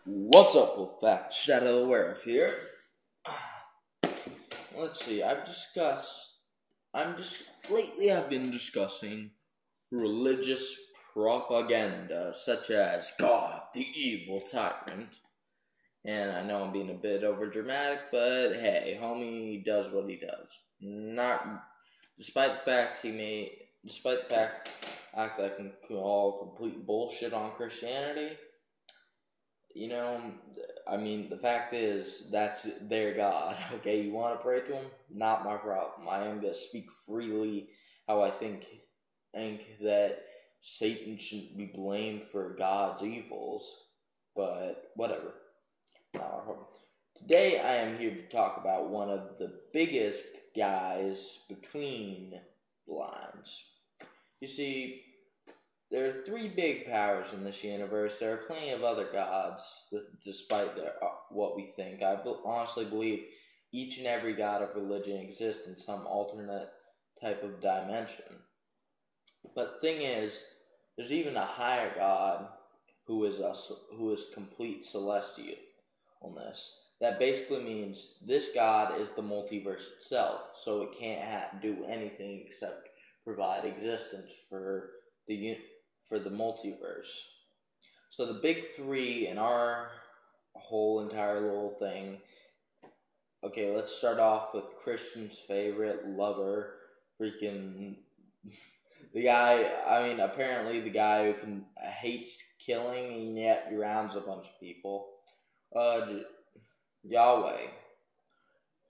What's up, Wolfpack? Shadow the Werewolf here. Let's see, lately I've been discussing religious propaganda, such as God, the evil tyrant. And I know I'm being a bit over dramatic, but hey, homie does what he does. Despite the fact act like all complete bullshit on Christianity. The fact is, that's their God. Okay, you want to pray to him? Not my problem. I am going to speak freely how I think that Satan shouldn't be blamed for God's evils, but whatever. Today I am here to talk about one of the biggest guys between the lines. You see, there are three big powers in this universe. There are plenty of other gods, despite what we think. I honestly believe each and every god of religion exists in some alternate type of dimension. But the thing is, there's even a higher god who is complete celestialness. That basically means this god is the multiverse itself, so it can't do anything except provide existence for the multiverse. So the big three in our whole entire little thing. Okay, let's start off with Christian's favorite lover, freaking apparently the guy who hates killing and yet drowns a bunch of people. Yahweh,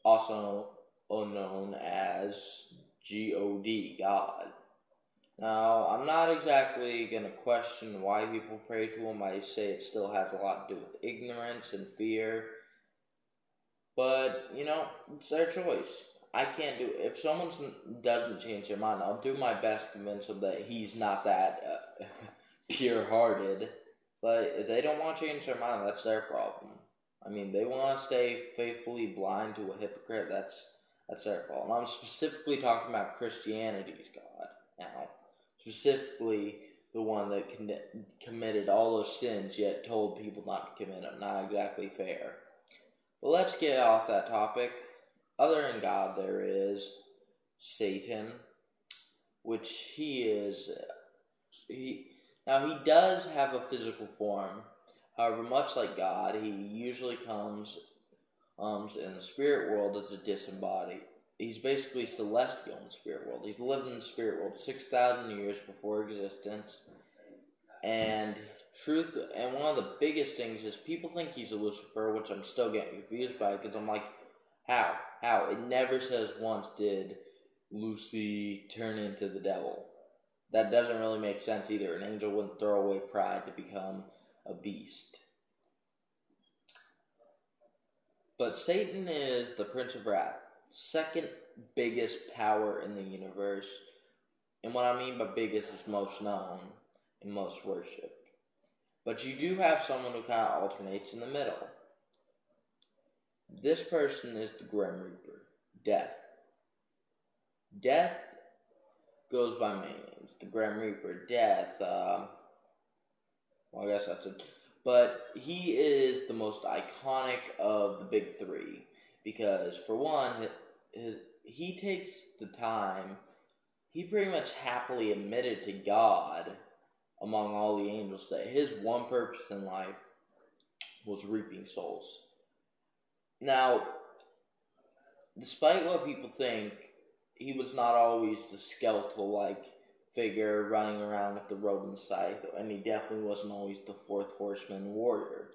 also known as God. Now, I'm not exactly going to question why people pray to him. I say it still has a lot to do with ignorance and fear. But, it's their choice. I can't do it. If someone doesn't change their mind, I'll do my best to convince them that he's not that pure-hearted. But if they don't want to change their mind, that's their problem. They want to stay faithfully blind to a hypocrite. That's their fault. And I'm specifically talking about Christianity's God now. Specifically, the one that committed all those sins, yet told people not to commit them. Not exactly fair. But let's get off that topic. Other than God, there is Satan, which he does have a physical form. However, much like God, he usually comes in the spirit world as a disembodied. He's basically celestial in the spirit world. He's lived in the spirit world 6,000 years before existence. And one of the biggest things is people think he's a Lucifer, which I'm still getting confused by, because I'm like, how? It never says once did Lucy turn into the devil. That doesn't really make sense either. An angel wouldn't throw away pride to become a beast. But Satan is the Prince of Wrath, second biggest power in the universe. And what I mean by biggest is most known and most worshipped. But you do have someone who kind of alternates in the middle. This person is the Grim Reaper, Death. Death goes by many names. The Grim Reaper, Death, I guess that's it. But he is the most iconic of the big three. Because, for one, he takes the time. He pretty much happily admitted to God, among all the angels, that his one purpose in life was reaping souls. Now, despite what people think, he was not always the skeletal-like figure running around with the robe and scythe, and he definitely wasn't always the fourth horseman warrior.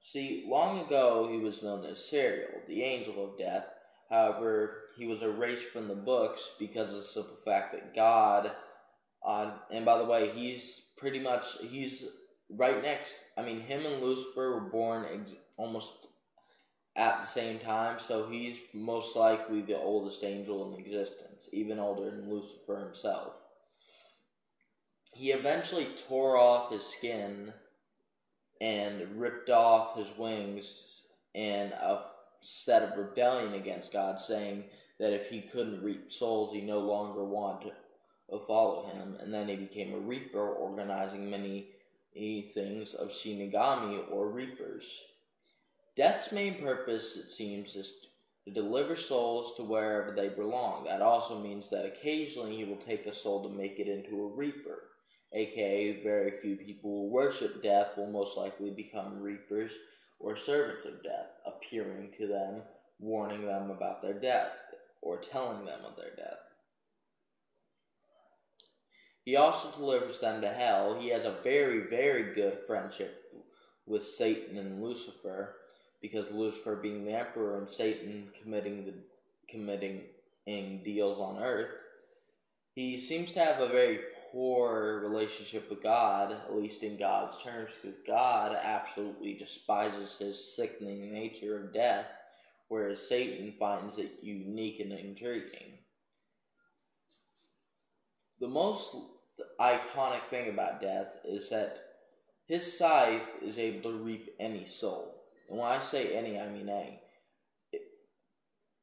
See, long ago he was known as Sariel, the angel of death. However, he was erased from the books because of the simple fact that God, and by the way, he's right next, him and Lucifer were born almost at the same time, so he's most likely the oldest angel in existence, even older than Lucifer himself. He eventually tore off his skin and ripped off his wings in a set of rebellion against God, saying that if he couldn't reap souls, he no longer wanted to follow him. And then he became a reaper, organizing many things of Shinigami or Reapers. Death's main purpose, it seems, is to deliver souls to wherever they belong. That also means that occasionally he will take a soul to make it into a Reaper, aka very few people who worship death will most likely become Reapers or servants of death, appearing to them, warning them about their death, or telling them of their death. He also delivers them to hell. He has a very, very good friendship with Satan and Lucifer, because Lucifer being the emperor and Satan committing deals on earth. He seems to have a very poor relationship with God, at least in God's terms, because God absolutely despises his sickening nature of death, whereas Satan finds it unique and intriguing. The most iconic thing about death is that his scythe is able to reap any soul. And when I say any, I mean any.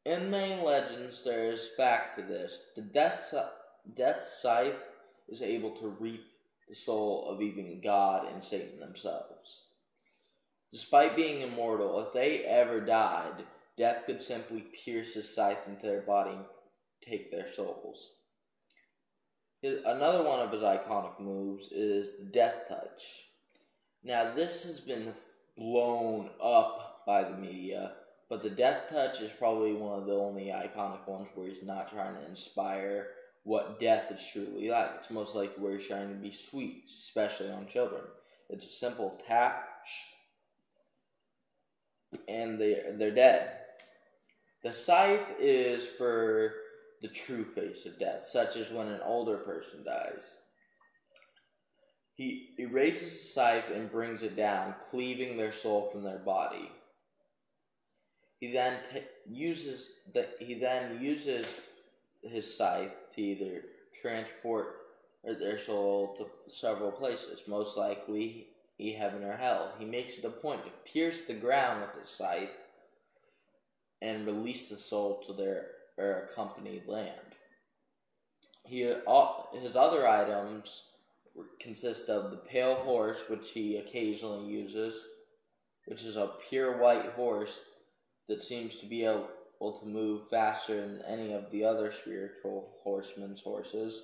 In main legends, there is fact to this. The death scythe is able to reap the soul of even God and Satan themselves. Despite being immortal, if they ever died, death could simply pierce his scythe into their body and take their souls. Another one of his iconic moves is the Death Touch. Now, this has been blown up by the media, but the Death Touch is probably one of the only iconic ones where he's not trying to inspire what death is truly like. It's most likely where he's trying to be sweet, especially on children. It's a simple tap, and they're dead. The scythe is for the true face of death, such as when an older person dies. He erases the scythe and brings it down, cleaving their soul from their body. He then uses his scythe to either transport their soul to several places, most likely heaven or hell. He makes it a point to pierce the ground with his scythe and release the soul to their accompanied land. His other items consist of the pale horse, which he occasionally uses, which is a pure white horse that seems to be able to move faster than any of the other spiritual horsemen's horses.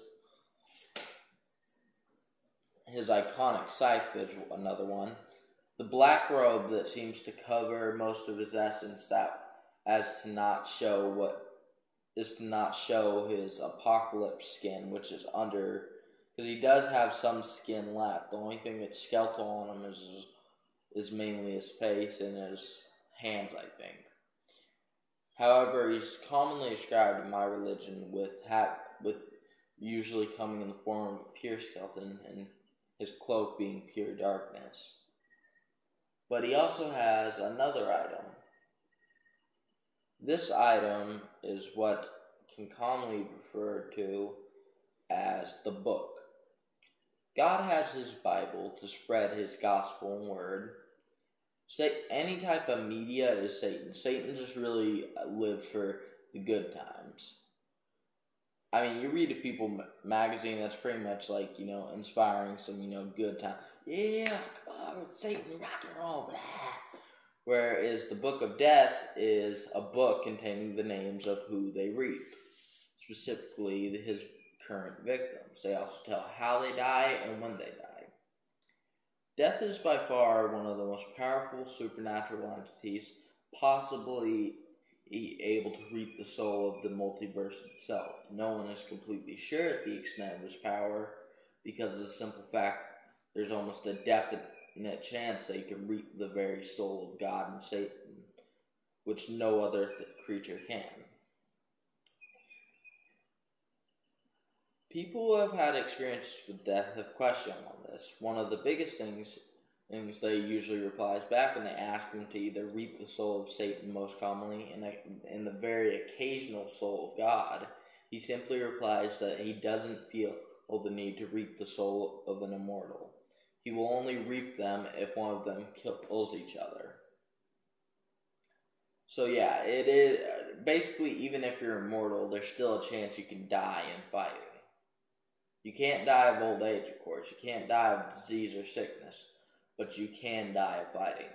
His iconic scythe is another one. The black robe that seems to cover most of his essence, as to not show his apocalypse skin, which is under, because he does have some skin left. The only thing that's skeletal on him is mainly his face and his hands, I think. However, he's commonly described in my religion with usually coming in the form of a pure skeleton, and his cloak being pure darkness. But he also has another item. This item is what can commonly be referred to as the book. God has his Bible to spread his gospel and word. Any type of media is Satan. Satan just really lives for the good times. I mean, you read a People magazine, that's pretty much like, inspiring some, good time. Yeah, come on, Satan, rock and roll, blah. Whereas the Book of Death is a book containing the names of who they reap, specifically his current victims. They also tell how they die and when they die. Death is by far one of the most powerful supernatural entities, possibly able to reap the soul of the multiverse itself. No one is completely sure at the extent of his power, because of the simple fact there's almost a definite chance that he can reap the very soul of God and Satan, which no other creature can. People who have had experiences with death have questioned on this. One of the biggest things they usually replies back when they ask him to either reap the soul of Satan most commonly and the very occasional soul of God, he simply replies that he doesn't feel the need to reap the soul of an immortal. He will only reap them if one of them kills each other. So yeah, it is basically, even if you're immortal, there's still a chance you can die in fighting. You can't die of old age, of course. You can't die of disease or sickness, but you can die of fighting.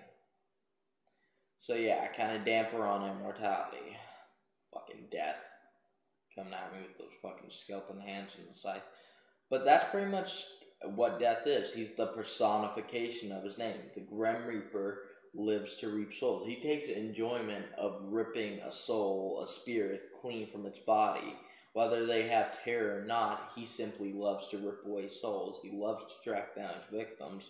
So yeah, kind of damper on immortality. Fucking death. Coming at me with those fucking skeleton hands in the side. But that's pretty much what death is. He's the personification of his name. The Grim Reaper lives to reap souls. He takes enjoyment of ripping a soul, a spirit, clean from its body. Whether they have terror or not, he simply loves to rip away souls. He loves to track down his victims.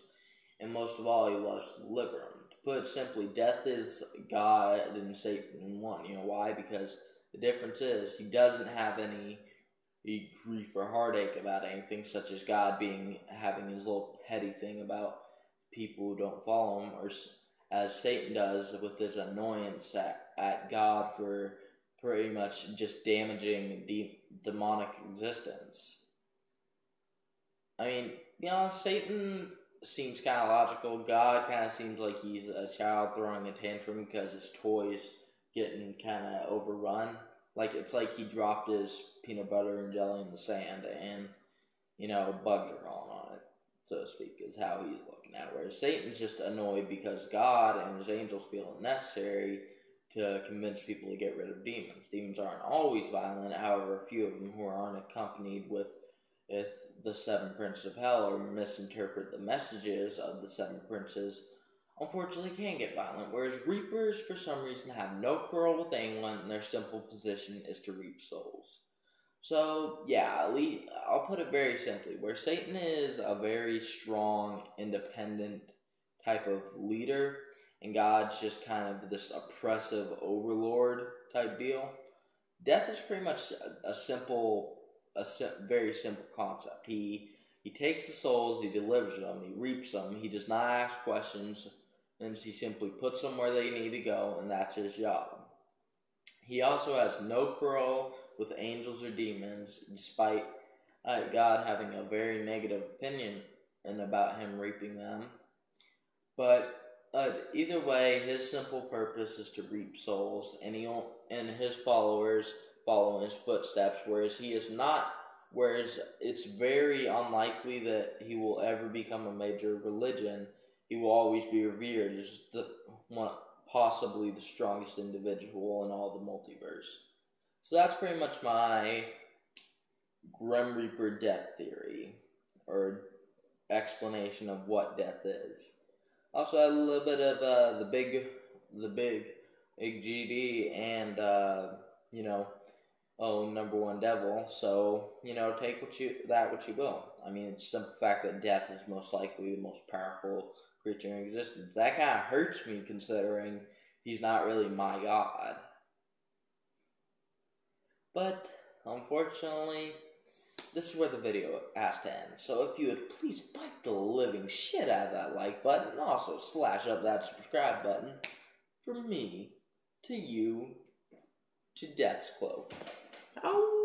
And most of all, he loves to deliver them. To put it simply, death is God and Satan in one. You know why? Because the difference is he doesn't have any grief or heartache about anything, such as God having his little petty thing about people who don't follow him, or as Satan does with his annoyance at God for pretty much just damaging demonic existence. I mean, be honest, Satan seems kind of logical. God kind of seems like he's a child throwing a tantrum because his toys getting kind of overrun. Like, it's like he dropped his peanut butter and jelly in the sand and, bugs are crawling on it, so to speak, is how he's looking at it. Whereas Satan's just annoyed because God and his angels feel it necessary to convince people to get rid of demons. Demons aren't always violent, however, a few of them who aren't accompanied with the seven princes of hell or misinterpret the messages of the seven princes unfortunately can get violent, whereas reapers for some reason have no quarrel with anyone and their simple position is to reap souls. So yeah, I'll put it very simply, where Satan is a very strong, independent type of leader and God's just kind of this oppressive overlord type deal, death is pretty much a very simple concept. He takes the souls, he delivers them, he reaps them, he does not ask questions, and he simply puts them where they need to go, and that's his job. He also has no quarrel with angels or demons, despite God having a very negative opinion about him reaping them. But either way, his simple purpose is to reap souls, and his followers follow in his footsteps, whereas it's very unlikely that he will ever become a major religion. He will always be revered as possibly the strongest individual in all the multiverse. So that's pretty much my Grim Reaper death theory, or explanation of what death is. Also had a little bit of the big GD and number one devil. So take what you will. I mean, it's the simple fact that death is most likely the most powerful creature in existence. That kind of hurts me considering he's not really my god. But unfortunately, this is where the video has to end. So if you would please bite the living shit out of that like button and also slash up that subscribe button. From me, to you, to Death's Cloak. Ow!